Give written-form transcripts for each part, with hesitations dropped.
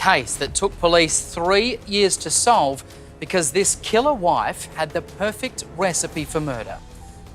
case that took police 3 years to solve because this killer wife had the perfect recipe for murder.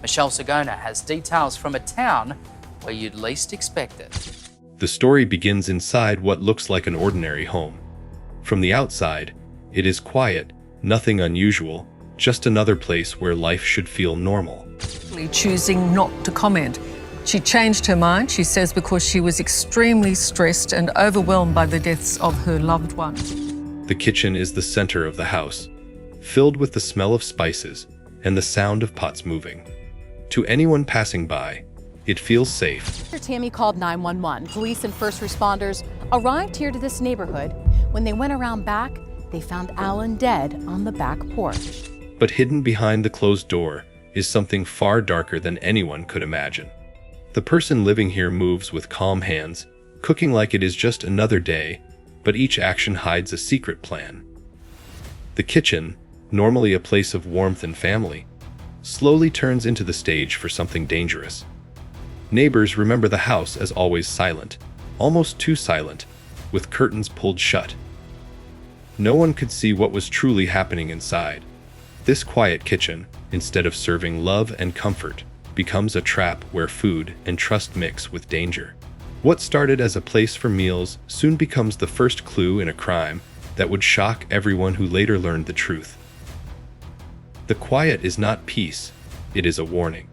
Michelle Sagona has details from a town where you'd least expect it. The story begins inside what looks like an ordinary home. From the outside, it is quiet, nothing unusual, just another place where life should feel normal. Choosing not to comment. She changed her mind, she says, because she was extremely stressed and overwhelmed by the deaths of her loved ones. The kitchen is the center of the house, filled with the smell of spices and the sound of pots moving. To anyone passing by, it feels safe. Tammy called 911. Police and first responders arrived here to this neighborhood. When they went around back, they found Alan dead on the back porch. But hidden behind the closed door is something far darker than anyone could imagine. The person living here moves with calm hands, cooking like it is just another day, but each action hides a secret plan. The kitchen, normally a place of warmth and family, slowly turns into the stage for something dangerous. Neighbors remember the house as always silent, almost too silent, with curtains pulled shut. No one could see what was truly happening inside. This quiet kitchen, instead of serving love and comfort, becomes a trap where food and trust mix with danger. What started as a place for meals soon becomes the first clue in a crime that would shock everyone who later learned the truth. The quiet is not peace, it is a warning.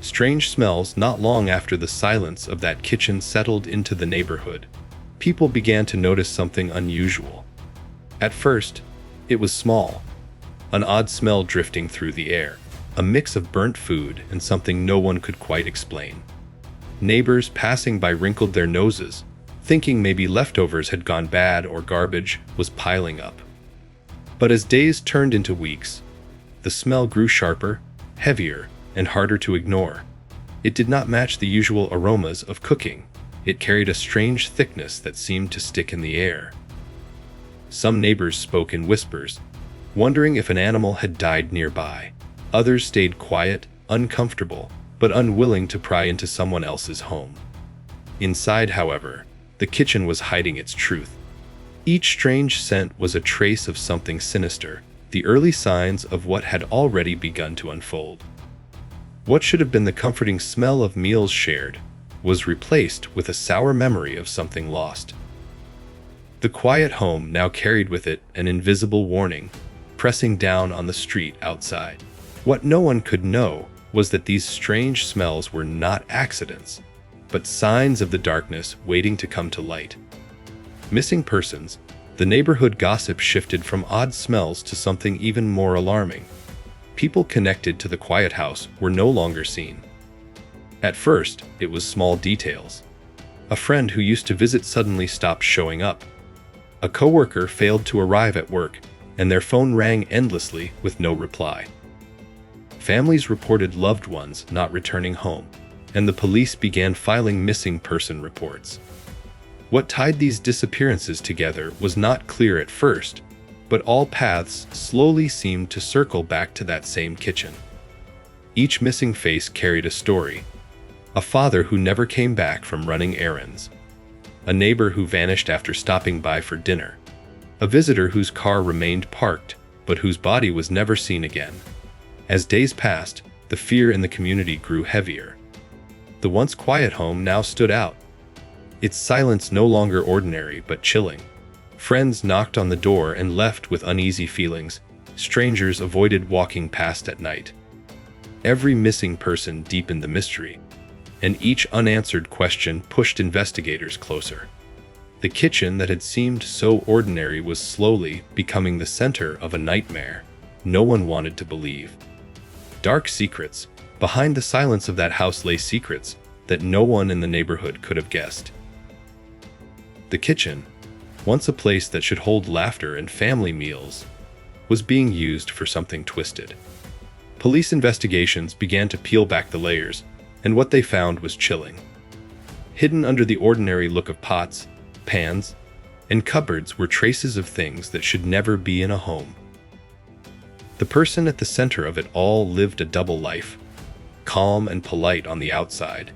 Strange smells not long after the silence of that kitchen settled into the neighborhood. People began to notice something unusual. At first, it was small, an odd smell drifting through the air, a mix of burnt food and something no one could quite explain. Neighbors passing by wrinkled their noses, thinking maybe leftovers had gone bad or garbage was piling up. But as days turned into weeks, the smell grew sharper, heavier, and harder to ignore. It did not match the usual aromas of cooking. It carried a strange thickness that seemed to stick in the air. Some neighbors spoke in whispers, wondering if an animal had died nearby. Others stayed quiet, uncomfortable, but unwilling to pry into someone else's home. Inside, however, the kitchen was hiding its truth. Each strange scent was a trace of something sinister, the early signs of what had already begun to unfold. What should have been the comforting smell of meals shared was replaced with a sour memory of something lost. The quiet home now carried with it an invisible warning, pressing down on the street outside. What no one could know was that these strange smells were not accidents, but signs of the darkness waiting to come to light. Missing persons, the neighborhood gossip shifted from odd smells to something even more alarming. People connected to the quiet house were no longer seen. At first, it was small details. A friend who used to visit suddenly stopped showing up. A coworker failed to arrive at work, and their phone rang endlessly with no reply. Families reported loved ones not returning home, and the police began filing missing person reports. What tied these disappearances together was not clear at first, but all paths slowly seemed to circle back to that same kitchen. Each missing face carried a story. A father who never came back from running errands. A neighbor who vanished after stopping by for dinner. A visitor whose car remained parked, but whose body was never seen again. As days passed, the fear in the community grew heavier. The once quiet home now stood out. Its silence no longer ordinary but chilling. Friends knocked on the door and left with uneasy feelings. Strangers avoided walking past at night. Every missing person deepened the mystery, and each unanswered question pushed investigators closer. The kitchen that had seemed so ordinary was slowly becoming the center of a nightmare no one wanted to believe. Dark secrets. Behind the silence of that house lay secrets that no one in the neighborhood could have guessed. The kitchen, once a place that should hold laughter and family meals, was being used for something twisted. Police investigations began to peel back the layers, and what they found was chilling. Hidden under the ordinary look of pots, pans, and cupboards were traces of things that should never be in a home. The person at the center of it all lived a double life, calm and polite on the outside,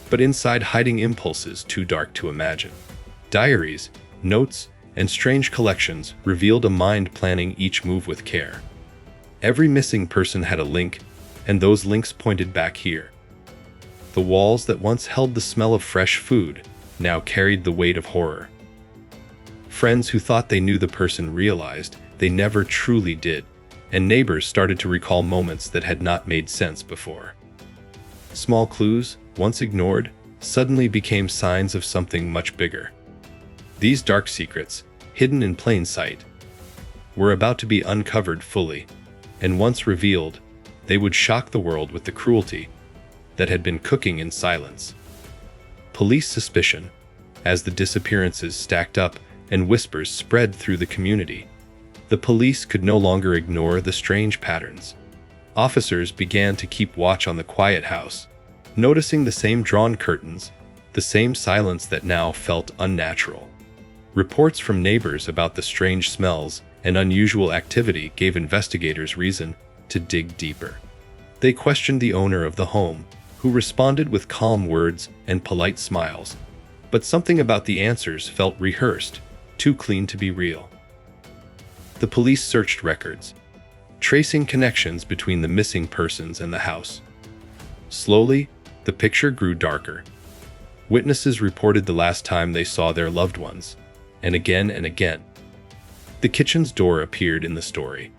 but inside hiding impulses too dark to imagine. Diaries, notes, and strange collections revealed a mind planning each move with care. Every missing person had a link, and those links pointed back here. The walls that once held the smell of fresh food now carried the weight of horror. Friends who thought they knew the person realized they never truly did, and neighbors started to recall moments that had not made sense before. Small clues, once ignored, suddenly became signs of something much bigger. These dark secrets, hidden in plain sight, were about to be uncovered fully, and once revealed, they would shock the world with the cruelty that had been cooking in silence. Police suspicion, as the disappearances stacked up and whispers spread through the community. The police could no longer ignore the strange patterns. Officers began to keep watch on the quiet house, noticing the same drawn curtains, the same silence that now felt unnatural. Reports from neighbors about the strange smells and unusual activity gave investigators reason to dig deeper. They questioned the owner of the home, who responded with calm words and polite smiles. But something about the answers felt rehearsed, too clean to be real. The police searched records, tracing connections between the missing persons and the house. Slowly, the picture grew darker. Witnesses reported the last time they saw their loved ones, and again and again. The kitchen's door appeared in the story.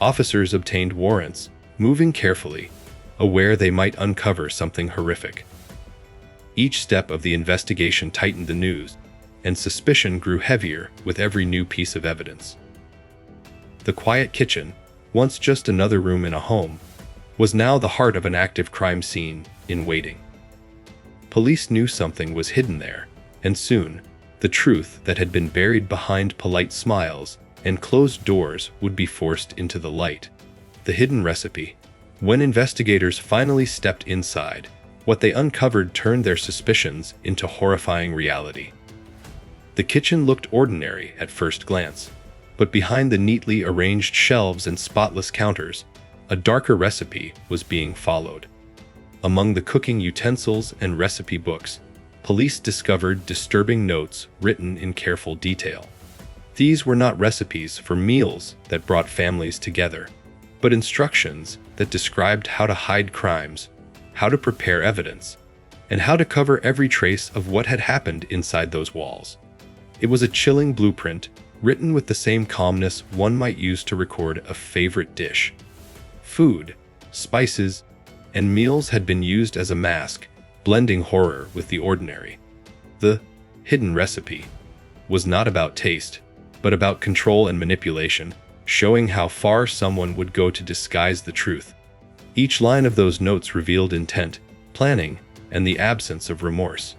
Officers obtained warrants, moving carefully, aware they might uncover something horrific. Each step of the investigation tightened the news, and suspicion grew heavier with every new piece of evidence. The quiet kitchen, once just another room in a home, was now the heart of an active crime scene in waiting. Police knew something was hidden there, and soon, the truth that had been buried behind polite smiles and closed doors would be forced into the light. The hidden recipe. When investigators finally stepped inside, what they uncovered turned their suspicions into horrifying reality. The kitchen looked ordinary at first glance, but behind the neatly arranged shelves and spotless counters, a darker recipe was being followed. Among the cooking utensils and recipe books, police discovered disturbing notes written in careful detail. These were not recipes for meals that brought families together, but instructions that described how to hide crimes, how to prepare evidence, and how to cover every trace of what had happened inside those walls. It was a chilling blueprint, written with the same calmness one might use to record a favorite dish. Food, spices, and meals had been used as a mask, blending horror with the ordinary. The hidden recipe was not about taste, but about control and manipulation, showing how far someone would go to disguise the truth. Each line of those notes revealed intent, planning, and the absence of remorse.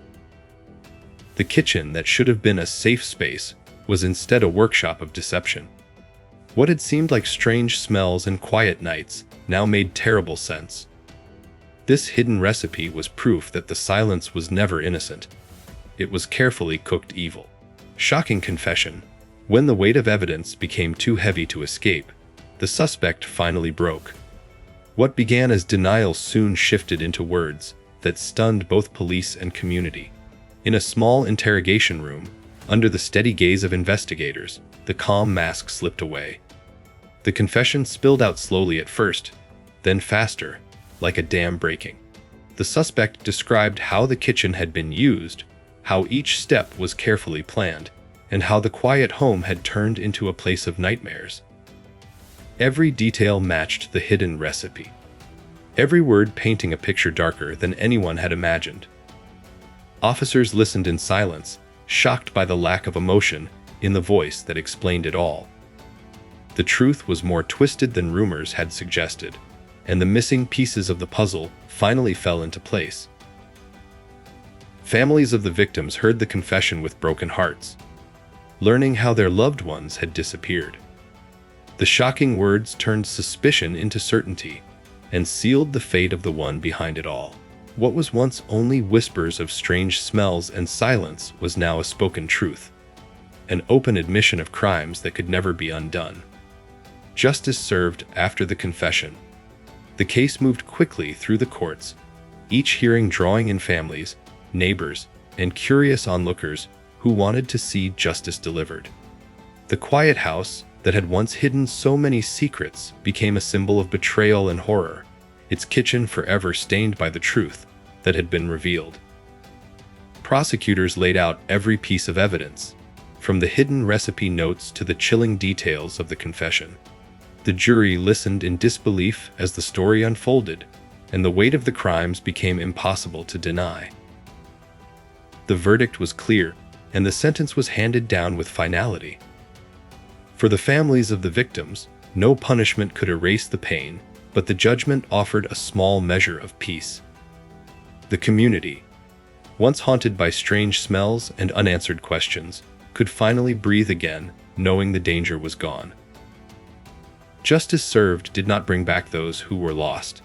The kitchen that should have been a safe space was instead a workshop of deception. What had seemed like strange smells and quiet nights now made terrible sense. This hidden recipe was proof that the silence was never innocent. It was carefully cooked evil. Shocking confession. When the weight of evidence became too heavy to escape, the suspect finally broke. What began as denial soon shifted into words that stunned both police and community. In a small interrogation room, under the steady gaze of investigators, the calm mask slipped away. The confession spilled out slowly at first, then faster, like a dam breaking. The suspect described how the kitchen had been used, how each step was carefully planned, and how the quiet home had turned into a place of nightmares. Every detail matched the hidden recipe, every word painting a picture darker than anyone had imagined. Officers listened in silence, shocked by the lack of emotion in the voice that explained it all. The truth was more twisted than rumors had suggested, and the missing pieces of the puzzle finally fell into place. Families of the victims heard the confession with broken hearts, learning how their loved ones had disappeared. The shocking words turned suspicion into certainty and sealed the fate of the one behind it all. What was once only whispers of strange smells and silence was now a spoken truth, an open admission of crimes that could never be undone. Justice served after the confession. The case moved quickly through the courts, each hearing drawing in families, neighbors, and curious onlookers who wanted to see justice delivered. The quiet house that had once hidden so many secrets became a symbol of betrayal and horror, its kitchen forever stained by the truth that had been revealed. Prosecutors laid out every piece of evidence, from the hidden recipe notes to the chilling details of the confession. The jury listened in disbelief as the story unfolded, and the weight of the crimes became impossible to deny. The verdict was clear, and the sentence was handed down with finality. For the families of the victims, no punishment could erase the pain, but the judgment offered a small measure of peace. The community, once haunted by strange smells and unanswered questions, could finally breathe again, knowing the danger was gone. Justice served did not bring back those who were lost,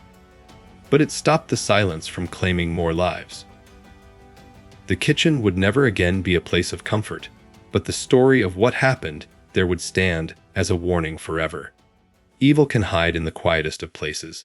but it stopped the silence from claiming more lives. The kitchen would never again be a place of comfort, but the story of what happened there would stand as a warning forever. Evil can hide in the quietest of places.